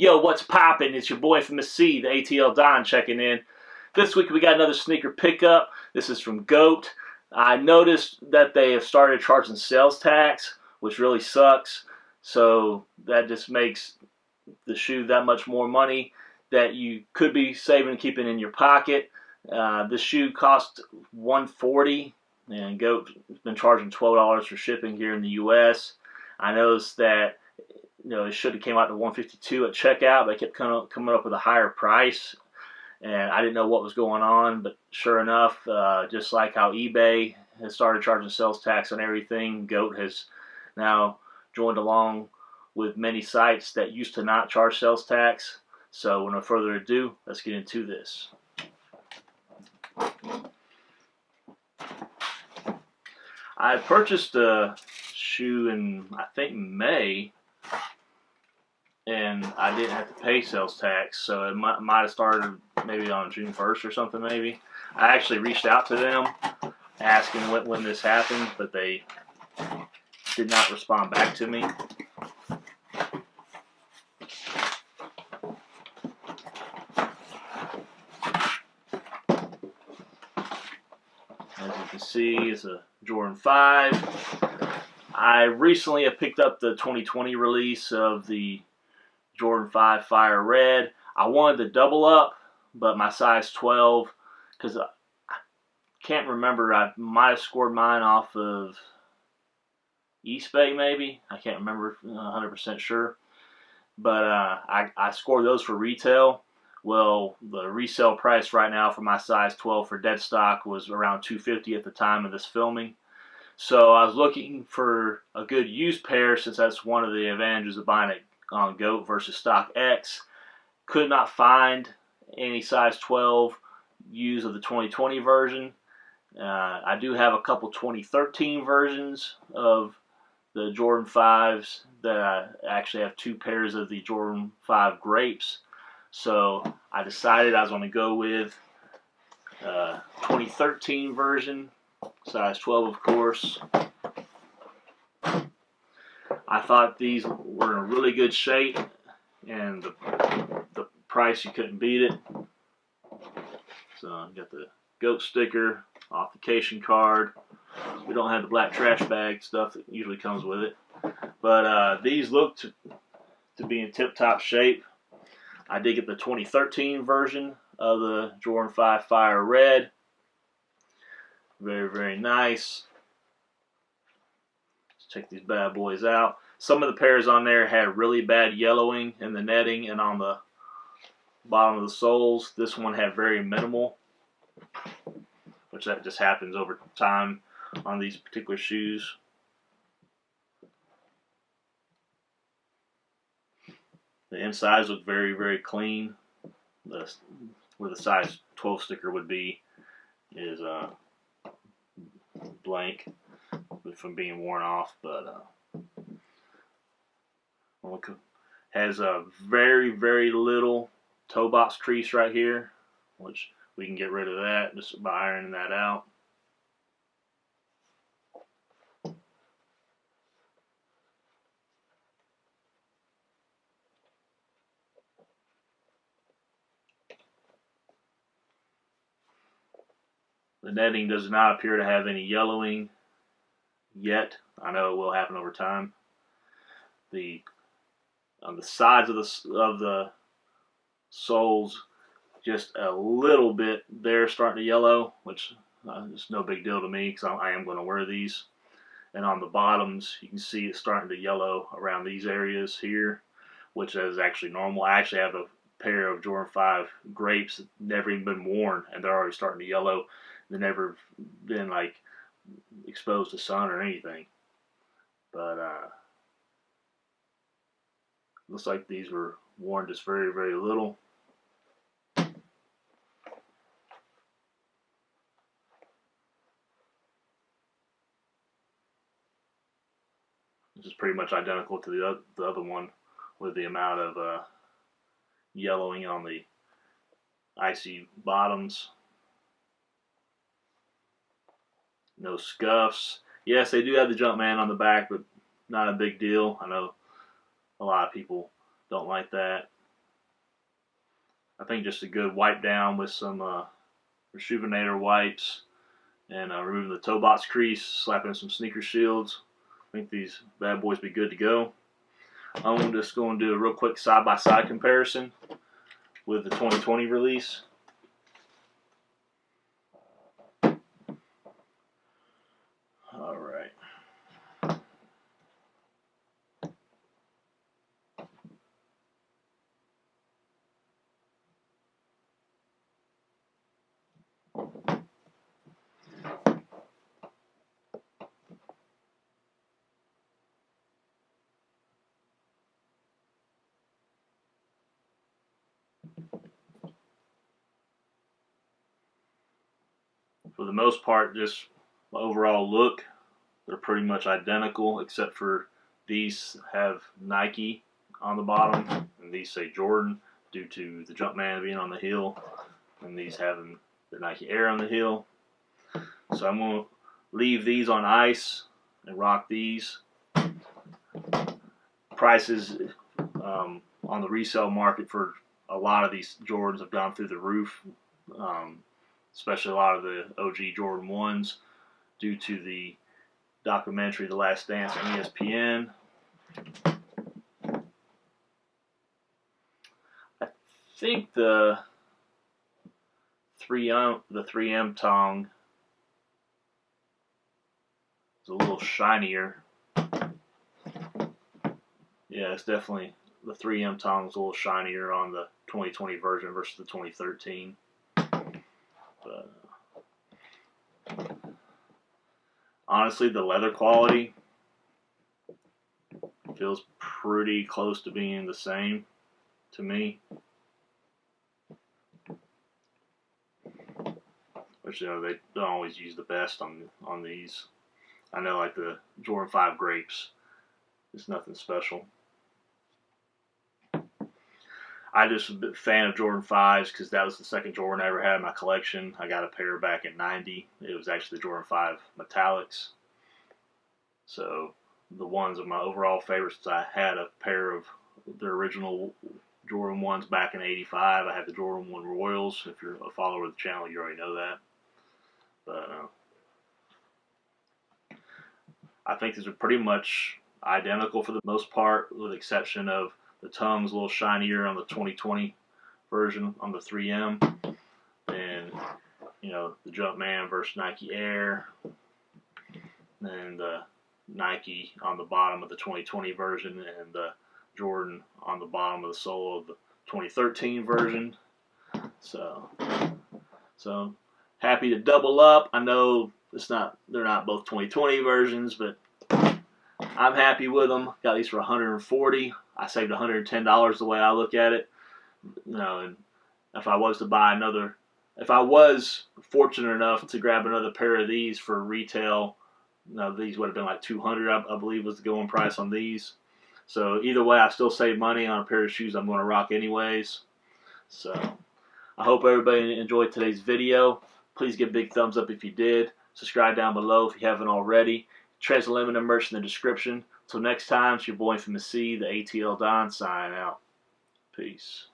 Yo, what's poppin'? It's your boy from the sea, the ATL Don, checking in. This week we got another sneaker pickup. This is from GOAT. I noticed that they have started charging sales tax, which really sucks. So that just makes the shoe that much more money that you could be saving and keeping in your pocket. This shoe cost $140, and GOAT has been charging $12 for shipping here in the U.S. I noticed that it should have came out to $152 at checkout, but they kept coming up with a higher price, and I didn't know what was going on. But sure enough, just like how eBay has started charging sales tax on everything, GOAT has now joined along with many sites that used to not charge sales tax. So, without further ado, let's get into this. I purchased a shoe in, I think, May, and I didn't have to pay sales tax, so it might have started maybe on June 1st or something maybe. I actually reached out to them asking when this happened, but they did not respond back to me. As you can see, it's a Jordan 5. I recently have picked up the 2020 release of the Jordan 5 Fire Red. I wanted to double up, but my size 12, because I can't remember, I might have scored mine off of eBay maybe. I can't remember 100% sure. But I scored those for retail. Well, the resale price right now for my size 12 for dead stock was around $250 at the time of this filming. So I was looking for a good used pair, since that's one of the advantages of buying it on GOAT versus StockX. Could not find any size 12 used of the 2020 version. I do have a couple 2013 versions of the Jordan 5s that I actually have 2 pairs of the Jordan 5 Grapes. So I decided I was going to go with 2013 version, size 12 of course. I thought these were in a really good shape, and the price, you couldn't beat it. So I got the GOAT sticker, authentication card. We don't have the black trash bag stuff that usually comes with it. But these look to be in tip-top shape. I did get the 2013 version of the Jordan 5 Fire Red. Very, very nice. Let's check these bad boys out. Some of the pairs on there had really bad yellowing in the netting and on the bottom of the soles. This one had very minimal, which that just happens over time on these particular shoes. The insides look very, very clean. Where the size 12 sticker would be is blank from being worn off, but has a very, very little toe box crease right here, which we can get rid of that just by ironing that out. The netting does not appear to have any yellowing yet. I know it will happen over time. On the sides of the soles, just a little bit there starting to yellow, which is no big deal to me because I am going to wear these. And on the bottoms, you can see it's starting to yellow around these areas here, which is actually normal. I actually have a pair of Jordan 5 Grapes that never even been worn, and they're already starting to yellow. They've never been like exposed to sun or anything. But looks like these were worn just very, very little. This is pretty much identical to the other one, with the amount of yellowing on the icy bottoms. No scuffs. Yes, they do have the Jumpman on the back, but not a big deal. I know a lot of people don't like that. I think just a good wipe down with some Rejuvenator wipes and removing the toe box crease, slapping some sneaker shields. I think these bad boys be good to go. I'm just going to do a real quick side-by-side comparison with the 2020 release. All right. For the most part, just the overall look, they're pretty much identical, except for these have Nike on the bottom, and these say Jordan due to the Jumpman being on the heel, and these having the Nike Air on the heel. So I'm going to leave these on ice and rock these. Prices on the resale market for a lot of these Jordans have gone through the roof, especially a lot of the OG Jordan 1s due to the documentary The Last Dance on ESPN. I think the 3M tongue is a little shinier. Yeah, it's definitely the 3M tongue is a little shinier on the 2020 version versus the 2013. But honestly, the leather quality feels pretty close to being the same to me. Which, you know, they don't always use the best on these. I know, like the Jordan 5 Grapes, it's nothing special. I just a big fan of Jordan 5s because that was the second Jordan I ever had in my collection. I got a pair back in '90. It was actually the Jordan 5 Metallics. So the ones of my overall favorites, I had a pair of the original Jordan 1s back in '85. I had the Jordan 1 Royals. If you're a follower of the channel, you already know that. But I think these are pretty much identical for the most part, with the exception of the tongue's a little shinier on the 2020 version on the 3M, and you know, the Jumpman versus Nike Air, and the Nike on the bottom of the 2020 version, and the Jordan on the bottom of the sole of the 2013 version. So happy to double up. I know they're not both 2020 versions, but I'm happy with them. Got these for $140. I saved $110 the way I look at it. You know, and if I was fortunate enough to grab another pair of these for retail, you know, these would have been like $200, I believe was the going price on these. So either way, I still save money on a pair of shoes I'm going to rock anyways. So I hope everybody enjoyed today's video. Please give a big thumbs up if you did. Subscribe down below if you haven't already. Trenz Unltd merch in the description. Till next time, it's your boy from the sea, the ATL Don, signing out. Peace.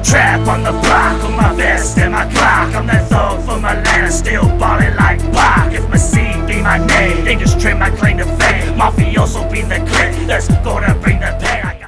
Trap on the block, on my vest and my clock. I'm that thug from Atlanta, still ballin' like Pac. If my seed be my name. They just trim my claim to fame. Mafioso be the click. That's gonna bring the pain.